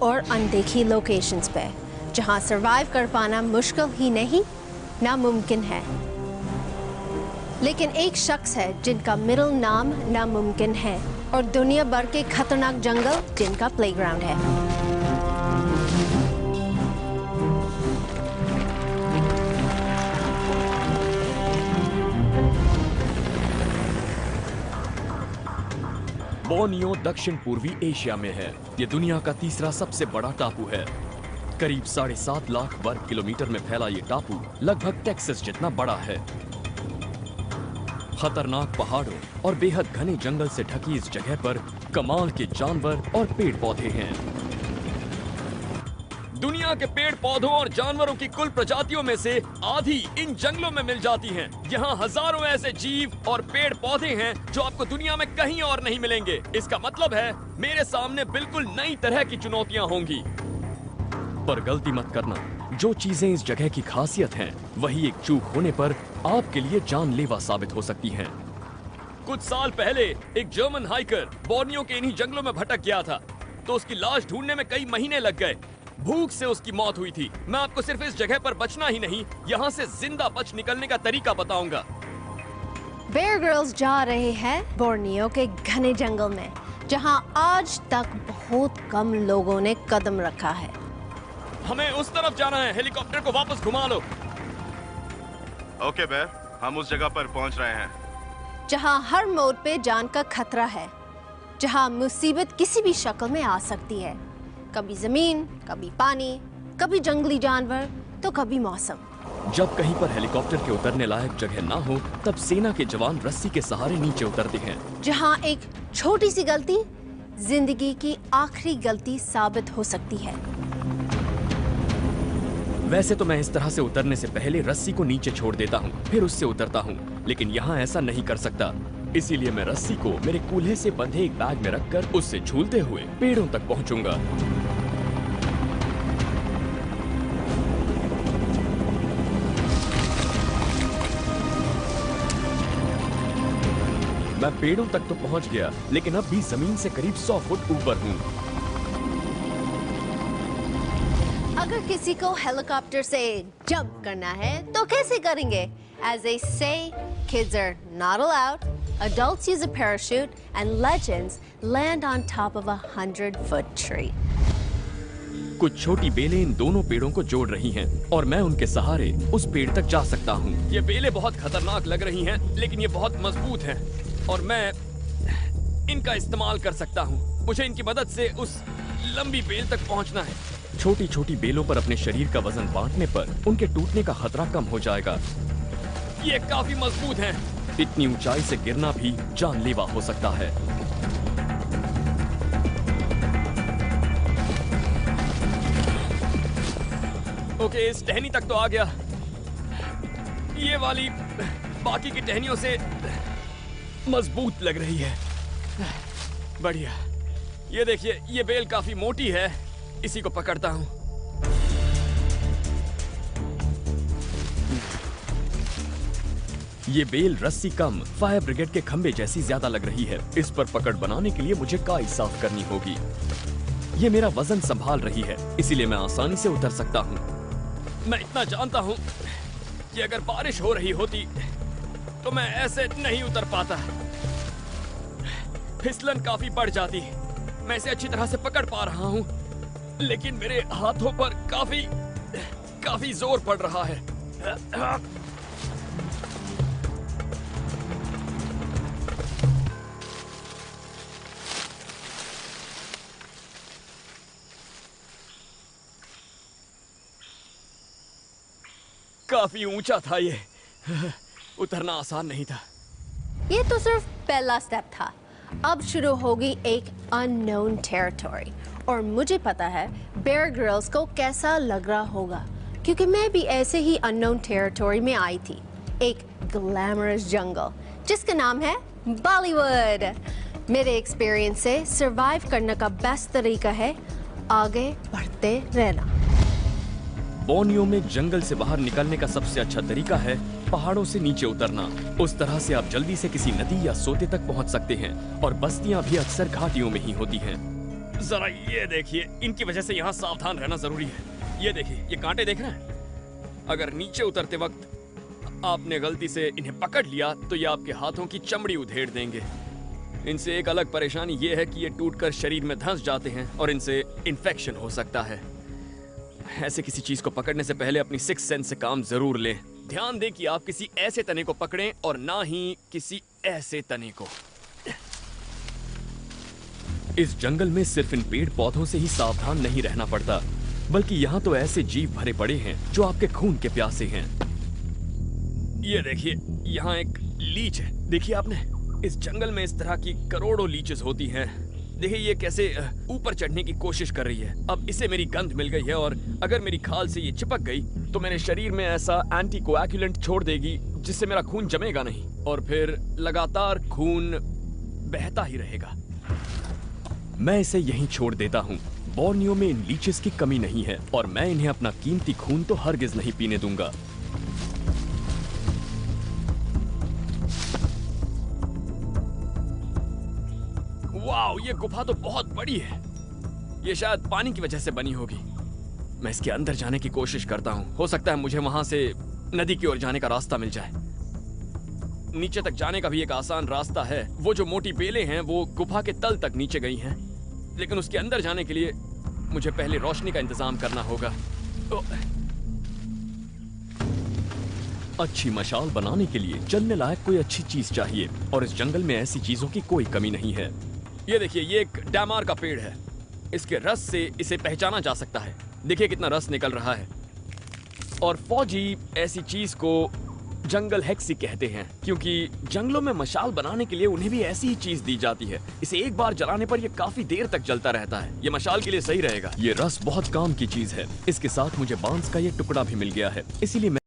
और अनदेखी लोकेशंस पे, जहां सरवाइव कर पाना मुश्किल ही नहीं नामुमकिन है। लेकिन एक शख्स है जिनका मिडिल नाम नामुमकिन है और दुनिया भर के खतरनाक जंगल जिनका प्लेग्राउंड है। बोर्नियो दक्षिण पूर्वी एशिया में है। ये दुनिया का तीसरा सबसे बड़ा टापू है। करीब 7.5 लाख वर्ग किलोमीटर में फैला ये टापू लगभग टेक्सास जितना बड़ा है। खतरनाक पहाड़ों और बेहद घने जंगल से ढकी इस जगह पर कमाल के जानवर और पेड़ पौधे हैं। दुनिया के पेड़ पौधों और जानवरों की कुल प्रजातियों में से आधी इन जंगलों में मिल जाती हैं। यहाँ हजारों ऐसे जीव और पेड़ पौधे हैं जो आपको दुनिया में कहीं और नहीं मिलेंगे। इसका मतलब है मेरे सामने बिल्कुल नई तरह की चुनौतियाँ होंगी। पर गलती मत करना, जो चीजें इस जगह की खासियत हैं, वही एक चूक होने पर आपके लिए जानलेवा साबित हो सकती हैं। कुछ साल पहले एक जर्मन हाइकर बोर्नियो के इन्हीं जंगलों में भटक गया था, तो उसकी लाश ढूंढने में कई महीने लग गए। भूख से उसकी मौत हुई थी। मैं आपको सिर्फ इस जगह पर बचना ही नहीं, यहाँ से जिंदा बच निकलने का तरीका बताऊंगा। बेयर ग्रिल्स जा रहे हैं बोर्नियो के घने जंगल में, जहाँ आज तक बहुत कम लोगों ने कदम रखा है। हमें उस तरफ जाना है। हेलीकॉप्टर को वापस घुमा लो। ओके बेयर, हम उस जगह पर पहुंच रहे हैं जहाँ हर मोड़ पे जान का खतरा है, जहाँ मुसीबत किसी भी शक्ल में आ सकती है। कभी जमीन, कभी पानी, कभी जंगली जानवर, तो कभी मौसम। जब कहीं पर हेलीकॉप्टर के उतरने लायक जगह ना हो, तब सेना के जवान रस्सी के सहारे नीचे उतरते हैं। जहाँ एक छोटी सी गलती जिंदगी की आखिरी गलती साबित हो सकती है। वैसे तो मैं इस तरह से उतरने से पहले रस्सी को नीचे छोड़ देता हूँ, फिर उससे उतरता हूँ, लेकिन यहाँ ऐसा नहीं कर सकता। इसीलिए मैं रस्सी को मेरे कूल्हे से बंधे एक बैग में रखकर उससे झूलते हुए पेड़ों तक पहुँचूंगा। मैं पेड़ों तक तो पहुँच गया, लेकिन अब भी जमीन से करीब 100 फुट ऊपर हूँ। अगर किसी को हेलीकॉप्टर से जंप करना है तो कैसे करेंगे? As they say, kids are not allowed. Adults use a parachute, and legends land on top of a 100-foot tree. कुछ छोटी बेलें इन दोनों पेड़ों को जोड़ रही हैं और मैं उनके सहारे उस पेड़ तक जा सकता हूँ। ये बेलें बहुत खतरनाक लग रही हैं, लेकिन ये बहुत मजबूत हैं और मैं इनका इस्तेमाल कर सकता हूँ। मुझे इनकी मदद से उस लंबी बेल तक पहुँचना है। छोटी छोटी बेलों पर अपने शरीर का वजन बांटने पर उनके टूटने का खतरा कम हो जाएगा। ये काफी मजबूत हैं। इतनी ऊंचाई से गिरना भी जानलेवा हो सकता है। ओके, इस टहनी तक तो आ गया। ये वाली बाकी की टहनियों से मजबूत लग रही है। बढ़िया। ये देखिए, ये बेल काफी मोटी है। इसी को पकड़ता हूं। ये बेल रस्सी कम फायर ब्रिगेड के खंबे जैसी ज्यादा लग रही है। इस पर पकड़ बनाने के लिए मुझे काई साफ करनी होगी। ये मेरा वजन संभाल रही है, इसीलिए मैं आसानी से उतर सकता हूँ। मैं इतना जानता हूँ कि अगर बारिश हो रही होती तो मैं ऐसे नहीं उतर पाता। फिसलन काफी बढ़ जाती। मैं इसे अच्छी तरह से पकड़ पा रहा हूँ, लेकिन मेरे हाथों पर काफी जोर पड़ रहा है। काफी ऊंचा था ये। उतरना आसान नहीं था। ये तो सिर्फ पहला स्टेप था। अब शुरू होगी एक अननोन टेरिटरी, और मुझे पता है बेयर ग्रिल्स को कैसा लग रहा होगा, क्योंकि मैं भी ऐसे ही अननोन टेरिटरी में आई थी। एक ग्लैमरस जंगल जिसका नाम है बॉलीवुड। मेरे एक्सपीरियंस से सरवाइव करने का बेस्ट तरीका है आगे बढ़ते रहना। बोर्नियो में जंगल से बाहर निकलने का सबसे अच्छा तरीका है पहाड़ों से नीचे उतरना। उस तरह से आप जल्दी से किसी नदी या सोते तक पहुंच सकते हैं, और बस्तियां भी अक्सर घाटियों में ही होती हैं। जरा ये देखिए, इनकी वजह से यहाँ सावधान रहना जरूरी है। ये देखिए, ये कांटे देख रहे हैं? अगर नीचे उतरते वक्त आपने गलती से इन्हें पकड़ लिया तो ये आपके हाथों की चमड़ी उधेड़ देंगे। इनसे एक अलग परेशानी ये है कि ये टूटकर शरीर में धंस जाते हैं और इनसे इन्फेक्शन हो सकता है। ऐसे किसी चीज को पकड़ने से पहले अपनी सिक्स सेंस से काम जरूर लें। ध्यान दें कि आप किसी ऐसे तने को पकड़ें और ना ही किसी ऐसे तने को। इस जंगल में सिर्फ इन पेड़ पौधों से ही सावधान नहीं रहना पड़ता, बल्कि यहाँ तो ऐसे जीव भरे पड़े हैं जो आपके खून के प्यासे हैं। ये देखिए, यहाँ एक लीच है। देखिए आपने, इस जंगल में इस तरह की करोड़ों लीचेस होती हैं। देखिए ये कैसे ऊपर चढ़ने की कोशिश कर रही है। अब इसे मेरी गंध मिल गई है और अगर मेरी खाल से ये चिपक गई तो मेरे शरीर में ऐसा एंटीकोएगुलेंट छोड़ देगी जिससे मेरा खून जमेगा नहीं और फिर लगातार खून बहता ही रहेगा। मैं इसे यहीं छोड़ देता हूँ। बोर्नियो में इन लीचेस की कमी नहीं है और मैं इन्हें अपना कीमती खून तो हरगिज नहीं पीने दूंगा। वाओ, ये गुफा तो बहुत बड़ी है। ये शायद पानी की वजह से बनी होगी। मैं इसके अंदर जाने की कोशिश करता हूँ। हो सकता है मुझे वहां से नदी की ओर जाने का रास्ता मिल जाए। नीचे तक जाने का भी एक आसान रास्ता है। वो जो मोटी बेलें हैं वो गुफा के तल तक नीचे गई हैं, लेकिन उसके अंदर जाने के लिए मुझे पहले रोशनी का इंतजाम करना होगा। अच्छी मशाल बनाने के लिए जलने लायक कोई अच्छी चीज चाहिए और इस जंगल में ऐसी चीजों की कोई कमी नहीं है। ये देखिए, ये एक डैमार का पेड़ है। इसके रस से इसे पहचाना जा सकता है। देखिए कितना रस निकल रहा है। और फौजी ऐसी चीज को जंगल हेक्सी कहते हैं क्योंकि जंगलों में मशाल बनाने के लिए उन्हें भी ऐसी ही चीज दी जाती है। इसे एक बार जलाने पर यह काफी देर तक जलता रहता है। ये मशाल के लिए सही रहेगा। ये रस बहुत काम की चीज है। इसके साथ मुझे बांस का ये टुकड़ा भी मिल गया है, इसीलिए